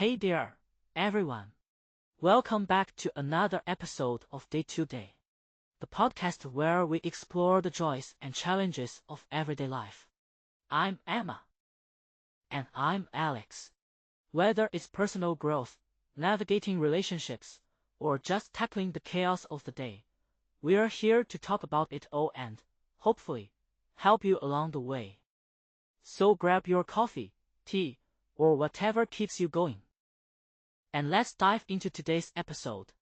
Hey there, everyone. Welcome back to another episode of Day to Day, the podcast where we explore the joys and challenges of everyday life. I'm Emma. And I'm Alex. Whether it's personal growth, navigating relationships, or just tackling the chaos of the day, we're here to talk about it all and, hopefully, help you along the way. So grab your coffee, tea, or whatever keeps you going. And let's dive into today's episode.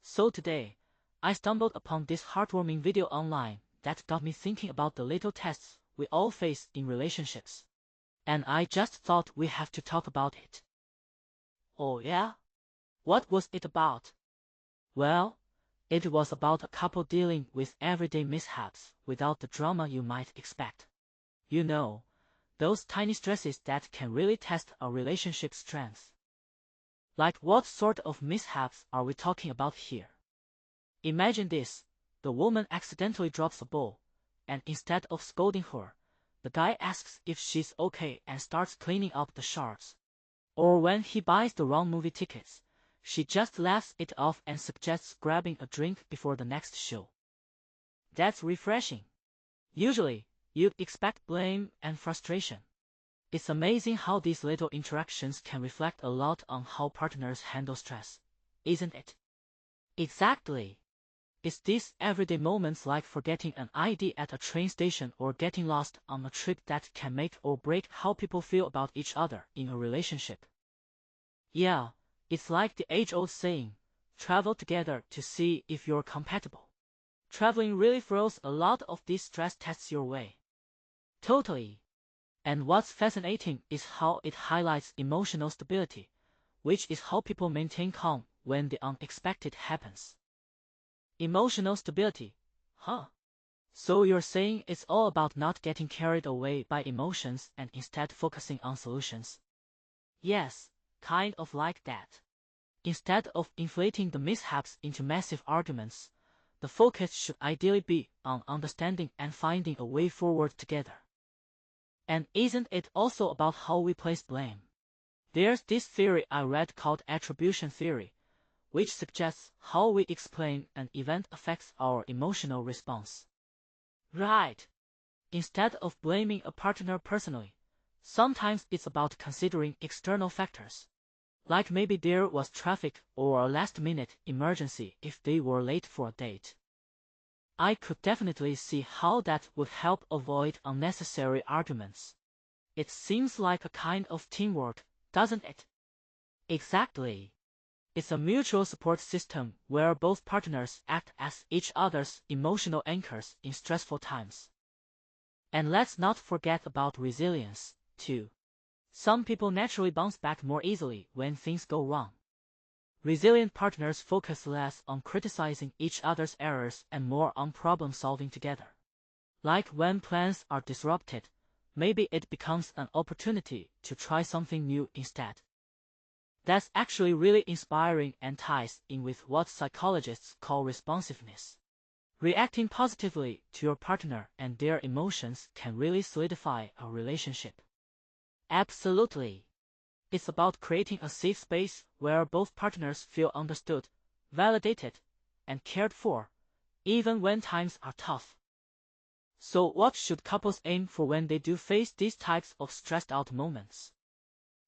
So today, I stumbled upon this heartwarming video online that got me thinking about the little tests we all face in relationships. And I just thought we have to talk about it. Oh yeah? What was it about? Well, it was about a couple dealing with everyday mishaps without the drama you might expect. You know, those tiny stresses that can really test a relationship's strength. Like what sort of mishaps are we talking about here? Imagine this, the woman accidentally drops a ball, and instead of scolding her, the guy asks if she's okay and starts cleaning up the shards. Or when he buys the wrong movie tickets, she just laughs it off and suggests grabbing a drink before the next show. That's refreshing. Usually, you'd expect blame and frustration. It's amazing how these little interactions can reflect a lot on how partners handle stress, isn't it? Exactly. It's these everyday moments like forgetting an ID at a train station or getting lost on a trip that can make or break how people feel about each other in a relationship. Yeah, it's like the age-old saying, travel together to see if you're compatible. Traveling really throws a lot of these stress tests your way. Totally. And what's fascinating is how it highlights emotional stability, which is how people maintain calm when the unexpected happens. Emotional stability, huh? So you're saying it's all about not getting carried away by emotions and instead focusing on solutions? Yes, kind of like that. Instead of inflating the mishaps into massive arguments, the focus should ideally be on understanding and finding a way forward together. And isn't it also about how we place blame? There's this theory I read called attribution theory, which suggests how we explain an event affects our emotional response. Right. Instead of blaming a partner personally, sometimes it's about considering external factors. Like maybe there was traffic or a last-minute emergency if they were late for a date. I could definitely see how that would help avoid unnecessary arguments. It seems like a kind of teamwork, doesn't it? Exactly. It's a mutual support system where both partners act as each other's emotional anchors in stressful times. And let's not forget about resilience, too. Some people naturally bounce back more easily when things go wrong. Resilient partners focus less on criticizing each other's errors and more on problem solving together. Like when plans are disrupted, maybe it becomes an opportunity to try something new instead. That's actually really inspiring and ties in with what psychologists call responsiveness. Reacting positively to your partner and their emotions can really solidify a relationship. Absolutely. It's about creating a safe space where both partners feel understood, validated, and cared for, even when times are tough. So what should couples aim for when they do face these types of stressed out moments?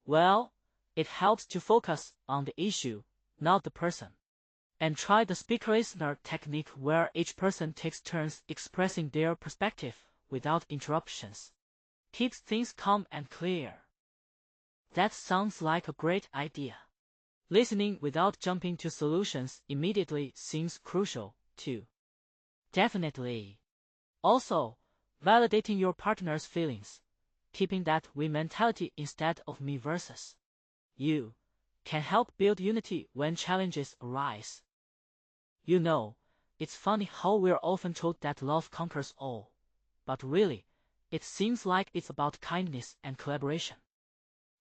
Well, it helps to focus on the issue, not the person. And try the speaker-listener technique where each person takes turns expressing their perspective without interruptions. Keeps things calm and clear. That sounds like a great idea. Listening without jumping to solutions immediately seems crucial, too. Definitely. Also, validating your partner's feelings, keeping that we mentality instead of me versus you, can help build unity when challenges arise. You know, it's funny how we're often told that love conquers all, but really, it seems like it's about kindness and collaboration.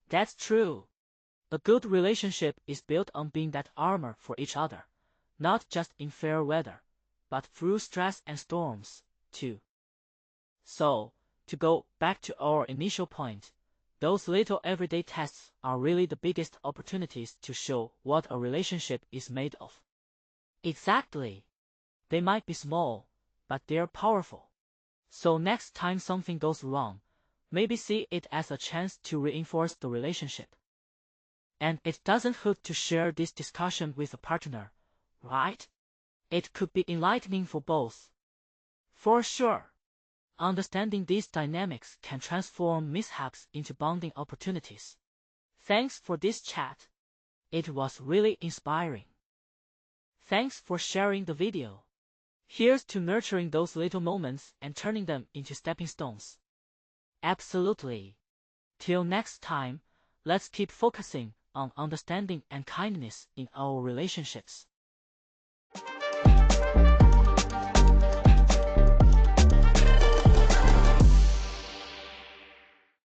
That's true. A good relationship is built on being that armor for each other, not just in fair weather, but through stress and storms, too. So, to go back to our initial point, Those little everyday tests are really the biggest opportunities to show what a relationship is made of. Exactly. They might be small, but they're powerful. So next time something goes wrong, maybe see it as a chance to reinforce the relationship. And it doesn't hurt to share this discussion with a partner, right? It could be enlightening for both. For sure. Understanding these dynamics can transform mishaps into bonding opportunities. Thanks for this chat. It was really inspiring. Thanks for sharing the video. Here's to nurturing those little moments and turning them into stepping stones. Absolutely. Till next time, let's keep focusing on understanding and kindness in our relationships.